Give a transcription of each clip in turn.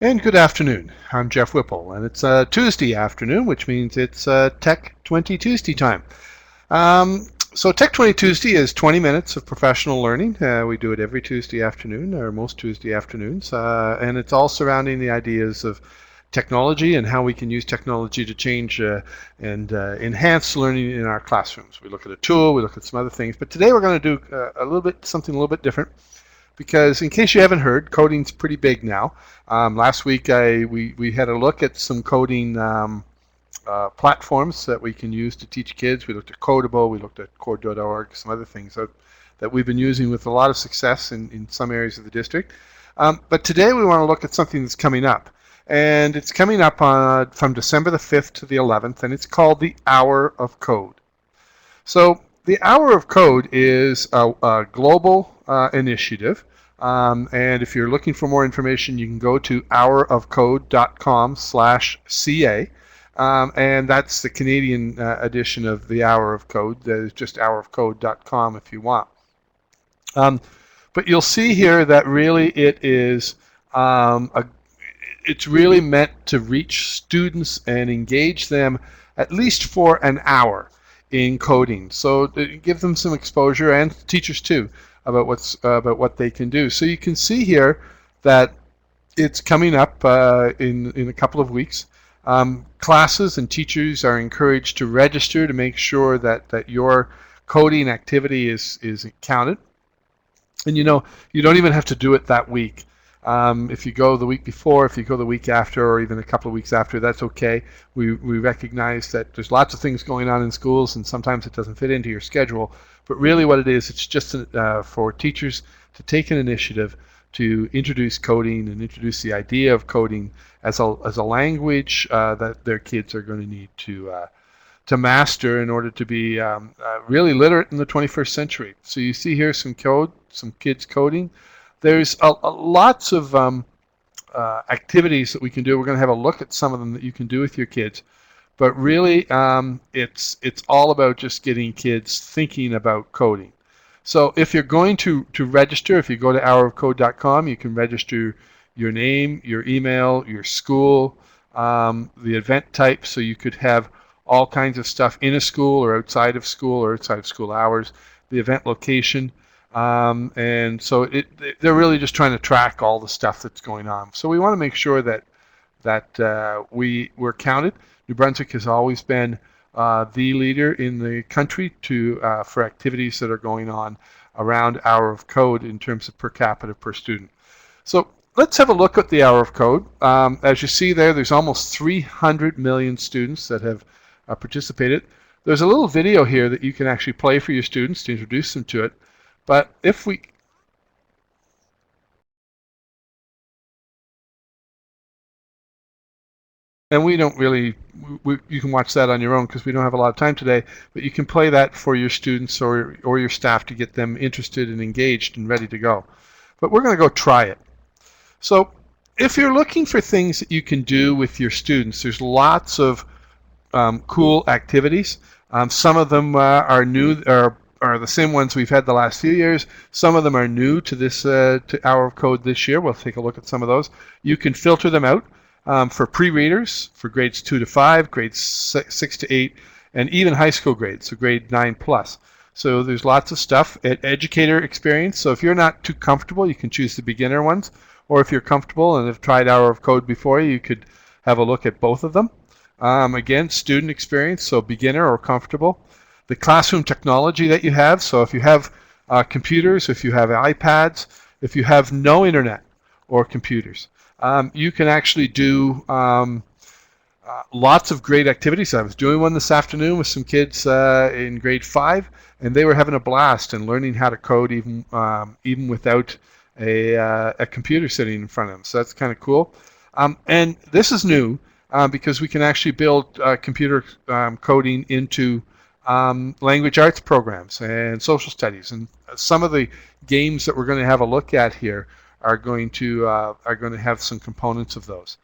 And good afternoon. I'm Jeff Whipple, and it's a Tuesday afternoon, which means it's Tech20 Tuesday time. So Tech20 Tuesday is 20 minutes of professional learning. We do it every Tuesday afternoon, or most Tuesday afternoons, and it's all surrounding the ideas of technology and how we can use technology to change and enhance learning in our classrooms. We look at a tool, we look at some other things, but today we're going to do something a little bit different. Because in case you haven't heard, coding's pretty big now. Last week we had a look at some coding platforms that we can use to teach kids. We looked at Codable, we looked at Code.org, some other things that we've been using with a lot of success in some areas of the district. But today we want to look at something that's coming up. And it's coming up from December the 5th to the 11th, and it's called the Hour of Code. So the Hour of Code is a global initiative. And if you're looking for more information, you can go to hourofcode.com/CA. And that's the Canadian edition of the Hour of Code. There's just hourofcode.com if you want. But you'll see here that really it is it's really meant to reach students and engage them at least for an hour in coding. So give them some exposure, and teachers too, about what they can do. So you can see here that it's coming up in a couple of weeks. Classes and teachers are encouraged to register to make sure that your coding activity is counted. And you don't even have to do it that week. If you go the week before, if you go the week after, or even a couple of weeks after, that's okay. We recognize that there's lots of things going on in schools, and sometimes it doesn't fit into your schedule. But really what it is, it's just for teachers to take an initiative to introduce coding and introduce the idea of coding as a language that their kids are going to need to master in order to be really literate in the 21st century. So you see here some kids coding. There's lots of activities that we can do. We're going to have a look at some of them that you can do with your kids. But really, it's all about just getting kids thinking about coding. So if you're going to register, if you go to hourofcode.com, you can register your name, your email, your school, the event type. So you could have all kinds of stuff in a school or outside of school hours, the event location. And so they're really just trying to track all the stuff that's going on. So we want to make sure that we're counted. New Brunswick has always been the leader in the country for activities that are going on around Hour of Code in terms of per capita per student. So let's have a look at the Hour of Code. As you see there's almost 300 million students that have participated. There's a little video here that you can actually play for your students to introduce them to it. But if we and we don't really, you can watch that on your own because we don't have a lot of time today, but you can play that for your students or your staff to get them interested and engaged and ready to go. But we're going to go try it. So if you're looking for things that you can do with your students, there's lots of cool activities. Some of them are new, are the same ones we've had the last few years. Some of them are new to this to Hour of Code this year. We'll take a look at some of those. You can filter them out for pre-readers, for grades 2 to 5, grades 6 to 8, and even high school grades, so grade 9 plus. So there's lots of stuff. Educator experience, so if you're not too comfortable, you can choose the beginner ones, or if you're comfortable and have tried Hour of Code before, you could have a look at both of them. Again, student experience, so beginner or comfortable. The classroom technology that you have, so if you have computers, if you have iPads, if you have no internet or computers, you can actually do lots of great activities. I was doing one this afternoon with some kids in grade 5, and they were having a blast and learning how to code even without a computer sitting in front of them. So that's kind of cool. And this is new because we can actually build computer coding into language arts programs and social studies, and some of the games that we're going to have a look at here are going to have some components of those.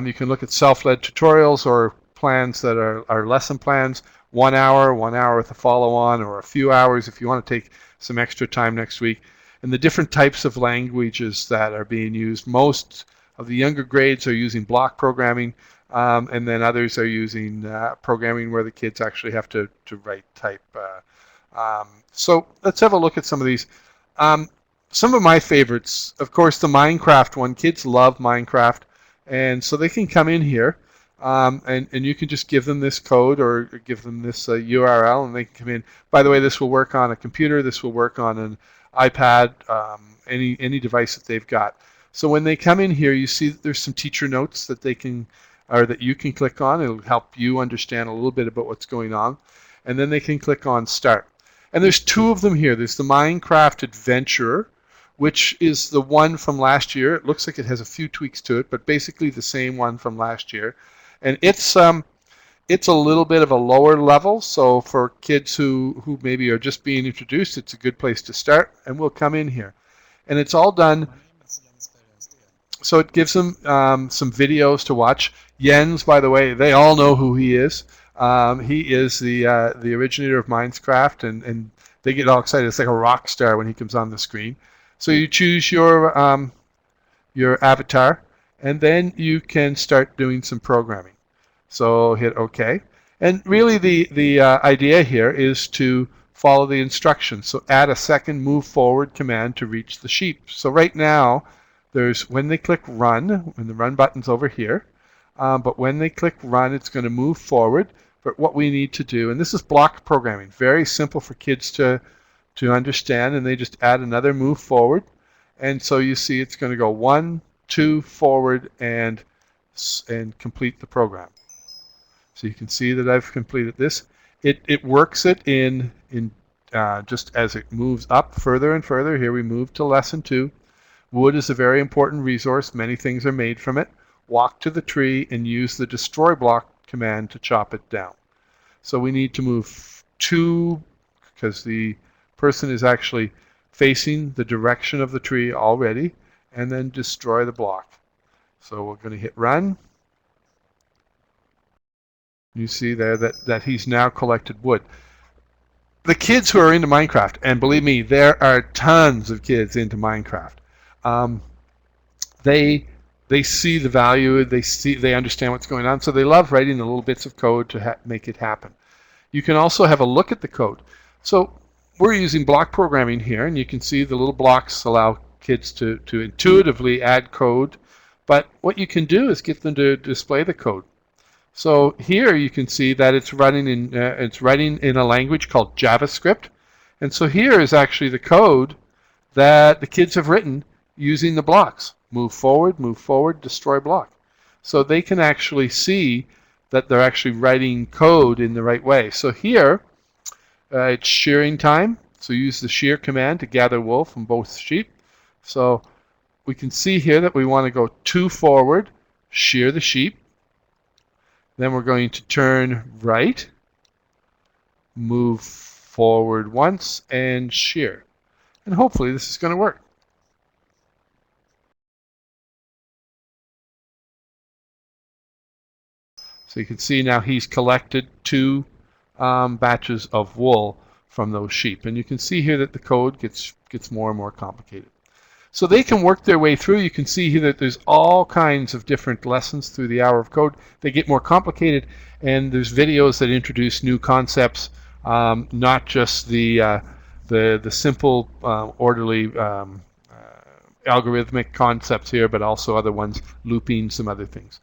You can look at self-led tutorials or plans that are lesson plans, 1 hour with a follow-on, or a few hours if you want to take some extra time next week, and the different types of languages that are being used. Most of the younger grades are using block programming, and then others are using programming where the kids actually have to write type. So let's have a look at some of these. Some of my favorites, of course, the Minecraft one. Kids love Minecraft, and so they can come in here, and you can just give them this code or give them this URL, and they can come in. By the way, this will work on a computer. This will work on an iPad, any device that they've got. So when they come in here, you see that there's some teacher notes that they can, or that you can click on. It'll help you understand a little bit about what's going on, and then they can click on Start. And there's two of them here. There's the Minecraft Adventurer, which is the one from last year. It looks like it has a few tweaks to it, but basically the same one from last year. And it's a little bit of a lower level, so for kids who maybe are just being introduced, it's a good place to start, and we'll come in here. And it's all done, so it gives them some videos to watch. Jens, by the way, they all know who he is. He is the originator of Minecraft, and they get all excited. It's like a rock star when he comes on the screen. So you choose your avatar, and then you can start doing some programming. So hit OK. And really the idea here is to follow the instructions. So add a second move forward command to reach the sheep. So right now, there's when they click run, when the run button's over here, but when they click run, it's going to move forward. But what we need to do, and this is block programming, very simple for kids to understand, and they just add another move forward. And so you see it's going to go 1, 2, forward, and complete the program. So you can see that I've completed this. It works it in just as it moves up further and further. Here we move to lesson 2. Wood is a very important resource. Many things are made from it. Walk to the tree and use the destroy block command to chop it down. So we need to move 2, because the person is actually facing the direction of the tree already, and then destroy the block. So we're going to hit run. You see there that he's now collected wood. The kids who are into Minecraft, and believe me, there are tons of kids into Minecraft, they see the value, they understand what's going on, so they love writing the little bits of code to make it happen. You can also have a look at the code. So we're using block programming here, and you can see the little blocks allow kids to intuitively add code, but what you can do is get them to display the code. So here you can see that it's writing in a language called JavaScript, and so here is actually the code that the kids have written using the blocks. Move forward, destroy block. So they can actually see that they're actually writing code in the right way. So here, it's shearing time. So use the shear command to gather wool from both sheep. So we can see here that we want to go 2 forward, shear the sheep. Then we're going to turn right, move forward once, and shear. And hopefully this is going to work. So you can see now he's collected 2 batches of wool from those sheep. And you can see here that the code gets more and more complicated. So they can work their way through. You can see here that there's all kinds of different lessons through the hour of code. They get more complicated, and there's videos that introduce new concepts, not just the simple, orderly algorithmic concepts here, but also other ones, looping, some other things.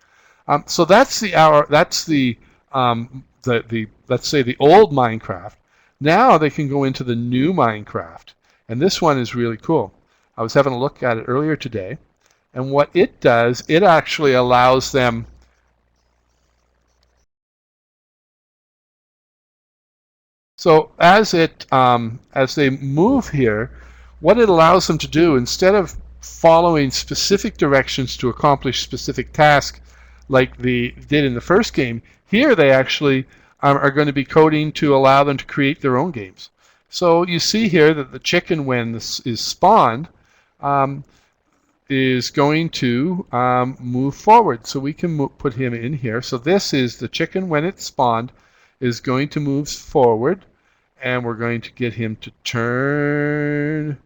So that's the hour. That's the let's say the old Minecraft. Now they can go into the new Minecraft, and this one is really cool. I was having a look at it earlier today, and what it does, it actually allows them so as they move here, what it allows them to do, instead of following specific directions to accomplish specific tasks like they did in the first game, here they actually are going to be coding to allow them to create their own games. So you see here that the chicken, when this is spawned, is going to move forward. So we can put him in here. So this is the chicken when it's spawned is going to move forward, and we're going to get him to turn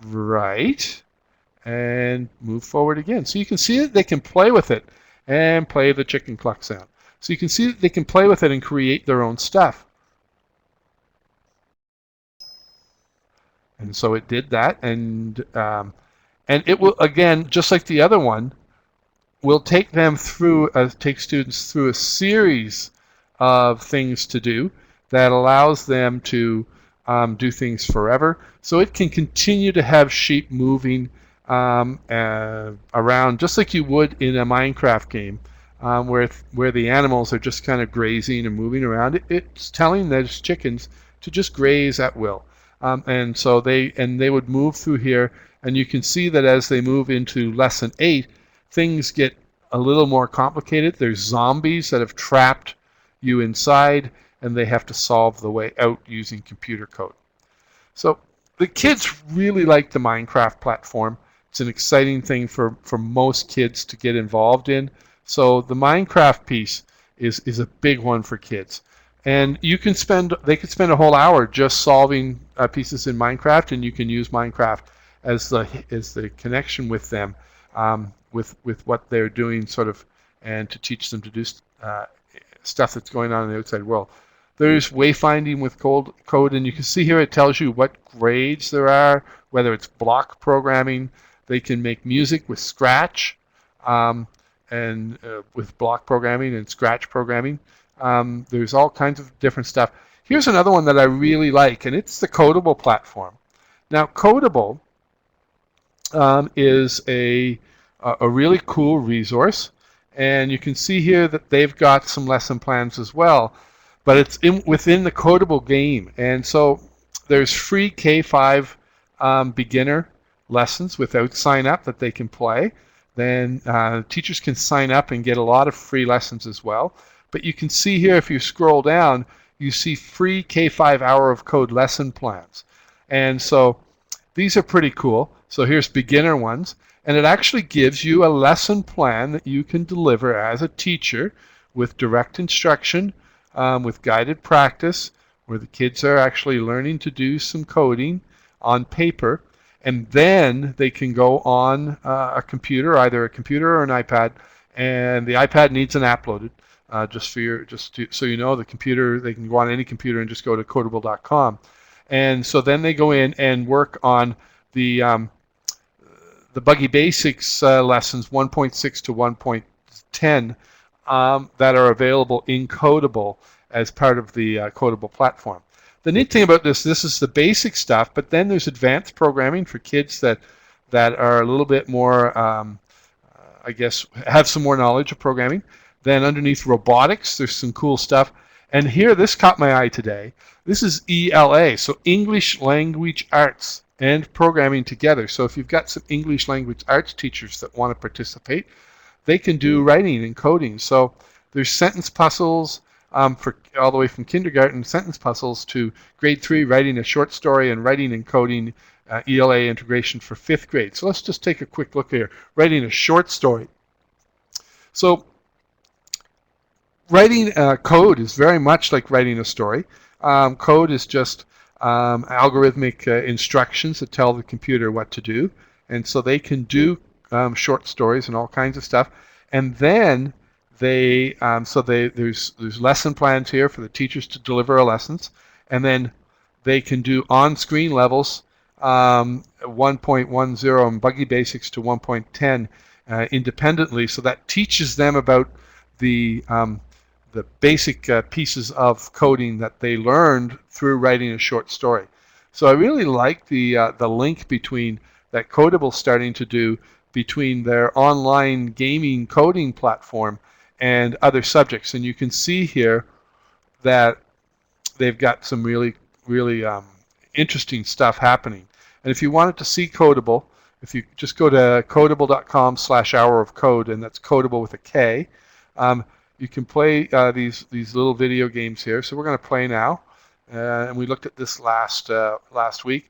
right, and move forward again. So you can see that they can play with it and play the chicken cluck sound. So you can see that they can play with it and create their own stuff. And so it did that, and it will, again, just like the other one, will take them through, take students through a series of things to do that allows them to do things forever. So it can continue to have sheep moving around just like you would in a Minecraft game, where the animals are just kind of grazing and moving around. It's telling those chickens to just graze at will. And so they would move through here, and you can see that as they move into lesson 8, things get a little more complicated. There's zombies that have trapped you inside, and they have to solve the way out using computer code. So the kids really like the Minecraft platform. It's an exciting thing for most kids to get involved in. So the Minecraft piece is a big one for kids. And they could spend a whole hour just solving pieces in Minecraft, and you can use Minecraft as the connection with them, with what they're doing, sort of, and to teach them to do stuff that's going on in the outside world. There's wayfinding with code, and you can see here it tells you what grades there are, whether it's block programming. They can make music with Scratch, and with block programming and Scratch programming. There's all kinds of different stuff. Here's another one that I really like, and it's the Codable platform. Now, Codable is a really cool resource, and you can see here that they've got some lesson plans as well, but it's within the Codable game. And so there's free K5 beginner lessons without sign up that they can play. Then teachers can sign up and get a lot of free lessons as well. But you can see here, if you scroll down, you see free K5 hour of code lesson plans. And so these are pretty cool. So here's beginner ones, and it actually gives you a lesson plan that you can deliver as a teacher with direct instruction, with guided practice, where the kids are actually learning to do some coding on paper, and then they can go on a computer, either a computer or an iPad, and the iPad needs an app loaded. So you know, the computer, they can go on any computer and just go to Codable.com. And so then they go in and work on the Buggy Basics lessons 1.6 to 1.10 that are available in Codable as part of the Codable platform. The neat thing about this is the basic stuff, but then there's advanced programming for kids that are a little bit more, I guess, have some more knowledge of programming. Then underneath robotics, there's some cool stuff. And here, this caught my eye today. This is ELA, so English Language Arts and Programming together. So if you've got some English Language Arts teachers that want to participate, they can do writing and coding. So there's sentence puzzles for all the way from kindergarten sentence puzzles to grade 3 writing a short story, and writing and coding ELA integration for 5th grade. So let's just take a quick look here. Writing a short story. So writing code is very much like writing a story. Code is just algorithmic instructions that tell the computer what to do, and so they can do short stories and all kinds of stuff. And then there's lesson plans here for the teachers to deliver lessons, and then they can do on-screen levels 1.10 and Buggy Basics to 1.10 independently. So that teaches them about the basic pieces of coding that they learned through writing a short story. So I really like the link between that Codable's starting to do between their online gaming coding platform and other subjects. And you can see here that they've got some really interesting stuff happening. And if you wanted to see Codable, if you just go to codable.com/hour of code, and that's Codable with a K, you can play these little video games here. So we're going to play now, and we looked at this last week.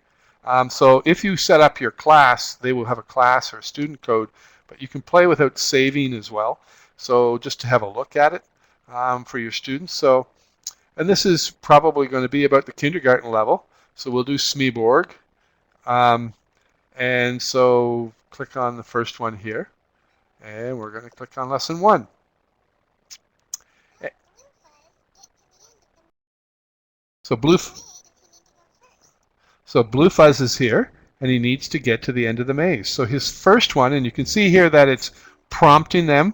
So if you set up your class, they will have a class or a student code, but you can play without saving as well. So just to have a look at it for your students. So, and this is probably going to be about the kindergarten level. So we'll do Smeborg, And so click on the first one here, and we're going to click on lesson 1. So Blue Fuzz is here, and he needs to get to the end of the maze. So his first one, and you can see here that it's prompting them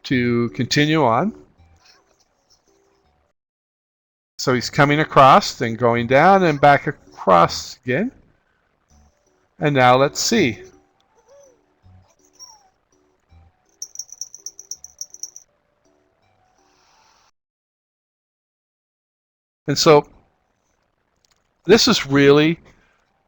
to continue on. So he's coming across, then going down and back across again. And now let's see. And so this is really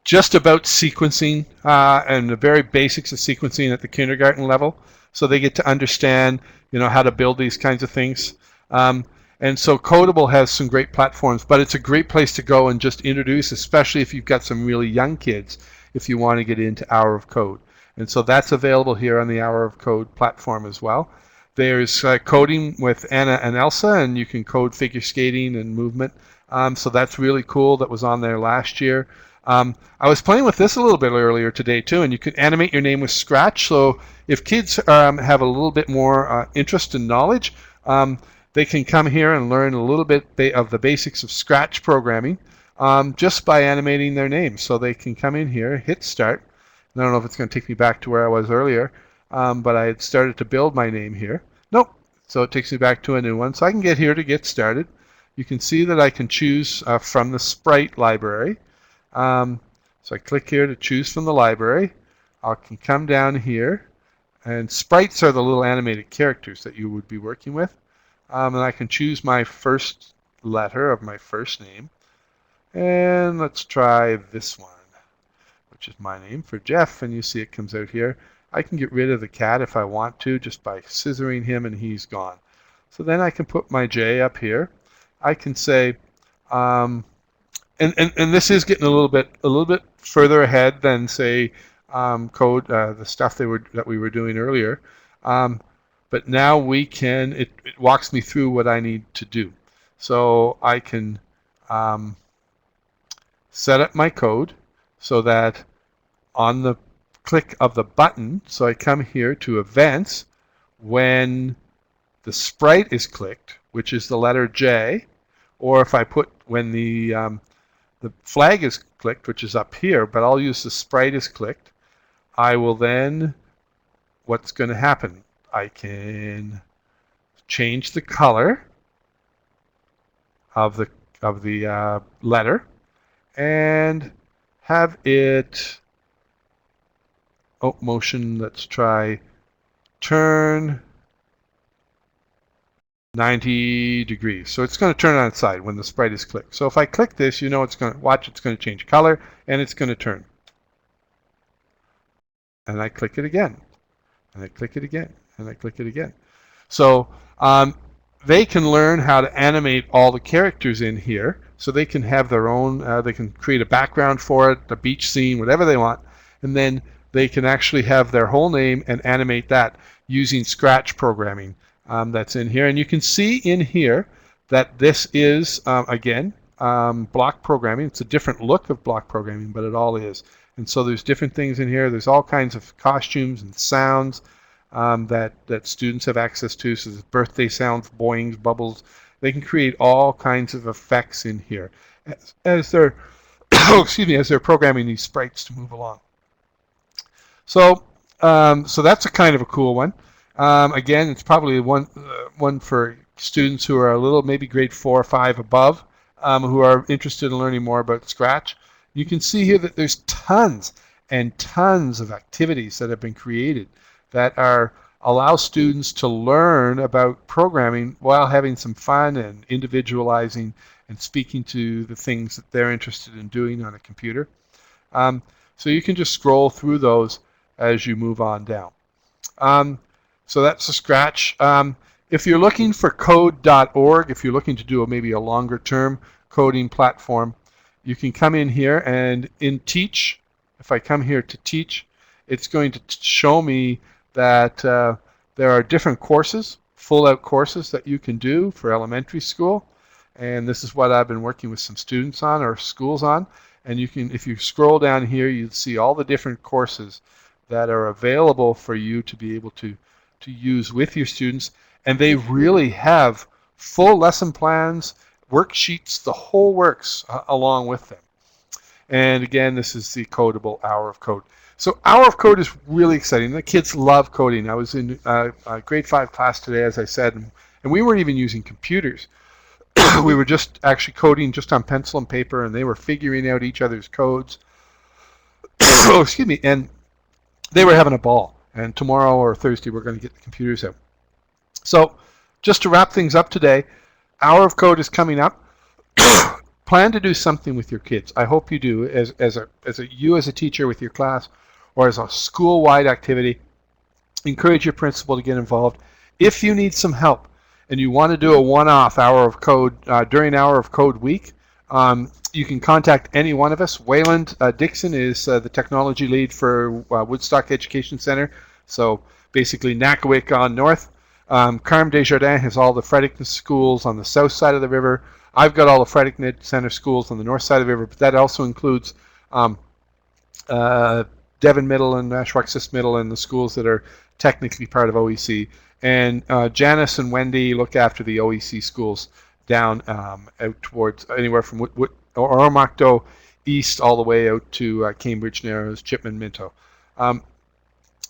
just about sequencing and the very basics of sequencing at the kindergarten level. So they get to understand, how to build these kinds of things. And so Codable has some great platforms, but it's a great place to go and just introduce, especially if you've got some really young kids, if you want to get into Hour of Code. And so that's available here on the Hour of Code platform as well. There's coding with Anna and Elsa, and you can code figure skating and movement. So that's really cool. That was on there last year. I was playing with this a little bit earlier today too, and you can animate your name with Scratch. So if kids have a little bit more interest and knowledge, they can come here and learn a little bit of the basics of Scratch programming just by animating their name. So they can come in here, hit start. And I don't know if it's going to take me back to where I was earlier, but I had started to build my name here. Nope. So it takes me back to a new one. So I can get here to get started. You can see that I can choose from the sprite library. So I click here to choose from the library. I can come down here, and sprites are the little animated characters that you would be working with. And I can choose my first letter of my first name. And let's try this one, which is my name for Jeff, and you see it comes out here. I can get rid of the cat if I want to just by scissoring him, and he's gone. So then I can put my J up here. I can say, and this is getting a little bit further ahead than say code, the stuff that we were doing earlier. But now we can. It walks me through what I need to do. So I can set up my code so that on the click of the button, so I come here to events when the sprite is clicked, which is the letter J, or if I put when the flag is clicked, which is up here, but I'll use the sprite is clicked, I will then, what's going to happen? I can change the color of the letter and have it, motion, let's try turn 90 degrees. So it's going to turn on its side when the sprite is clicked. So if I click this, it's going to watch, it's going to change color, and it's going to turn. And I click it again, and I click it again, and I click it again. So they can learn how to animate all the characters in here, so they can have their own, they can create a background for it, a beach scene, whatever they want, and then they can actually have their whole name and animate that using Scratch programming that's in here. And you can see in here that this is, again, block programming. It's a different look of block programming, but it all is. And so there's different things in here. There's all kinds of costumes and sounds that students have access to. So there's birthday sounds, boings, bubbles. They can create all kinds of effects in here as they're as they're programming these sprites to move along. So so that's a kind of a cool one. Again, it's probably one for students who are a little, maybe grade 4 or 5 above, who are interested in learning more about Scratch. You can see here that there's tons and tons of activities that have been created that allow students to learn about programming while having some fun and individualizing and speaking to the things that they're interested in doing on a computer. So you can just scroll through those as you move on down. So that's a Scratch. If you're looking for code.org, if you're looking to do maybe a longer term coding platform, you can come in here, and in Teach, if I come here to Teach, it's going to show me that there are different courses, full-out courses that you can do for elementary school. And this is what I've been working with some students on, or schools on. And you can, if you scroll down here, you'll see all the different courses that are available for you to be able to use with your students. And they really have full lesson plans, worksheets, the whole works along with them. And again, this is the Codable Hour of Code. So Hour of Code is really exciting. The kids love coding. I was in a grade 5 class today, as I said, and we weren't even using computers. We were just actually coding just on pencil and paper, and they were figuring out each other's codes. Oh, excuse me. And they were having a ball. And tomorrow or Thursday, we're going to get the computers out. So just to wrap things up today, Hour of Code is coming up. Plan to do something with your kids. I hope you do, as a teacher with your class, or as a school-wide activity. Encourage your principal to get involved. If you need some help and you want to do a one-off Hour of Code during Hour of Code week, you can contact any one of us. Wayland Dixon is the technology lead for Woodstock Education Center, so basically Nakawik on north. Carm Desjardins has all the Fredericton schools on the south side of the river. I've got all the Fredericton Center schools on the north side of the river, but that also includes Devon Middle and Nashwaaksis Middle and the schools that are technically part of OEC. And Janice and Wendy look after the OEC schools down out towards anywhere from Oromocto east all the way out to Cambridge Narrows, Chipman, Minto.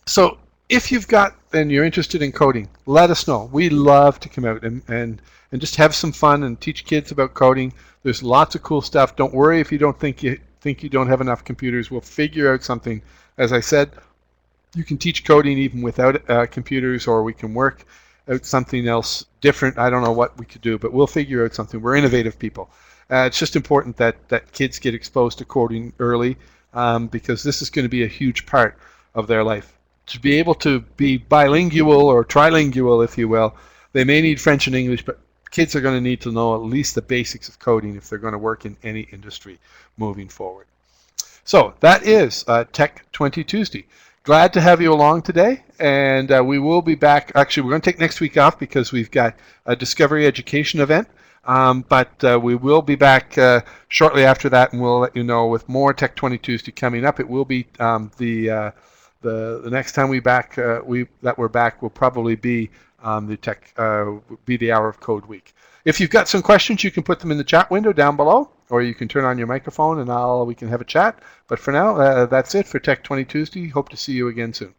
So if you've got and you're interested in coding, let us know. We love to come out and just have some fun and teach kids about coding. There's lots of cool stuff. Don't worry if you don't think you don't have enough computers. We'll figure out something. As I said, you can teach coding even without computers, or we can work out something else different. I don't know what we could do, but we'll figure out something. We're innovative people. It's just important that kids get exposed to coding early, because this is going to be a huge part of their life. To be able to be bilingual or trilingual, if you will, they may need French and English, but kids are going to need to know at least the basics of coding if they're going to work in any industry moving forward. So that is Tech20 Tuesday. Glad to have you along today, and we will be back. Actually, we're going to take next week off because we've got a Discovery Education event, but we will be back shortly after that, and we'll let you know with more Tech20 Tuesday coming up. It will be the next time we're back will probably be the Hour of Code week. If you've got some questions, you can put them in the chat window down below, or you can turn on your microphone and we can have a chat. But for now, that's it for Tech20 Tuesday. Hope to see you again soon.